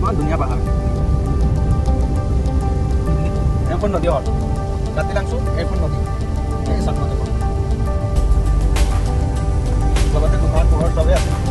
ইমান ধুনীয়া পাহাৰ এখন নদী হ'ল ৰাতি লাংচু এখন নদী এই চাকমা দেখোন লগতে দোকান পোহৰ চবেই আছে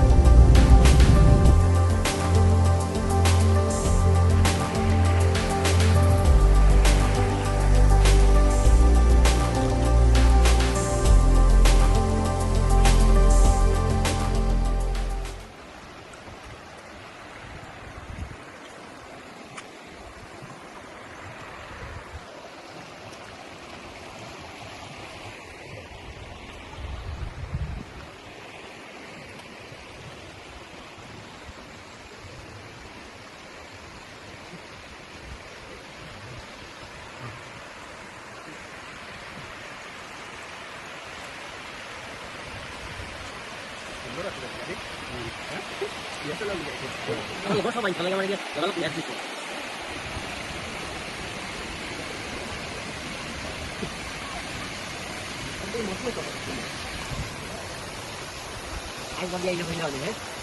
Gue sama yang kalian dia, kalau lihat itu. Anh con dây cho mình rồi đấy.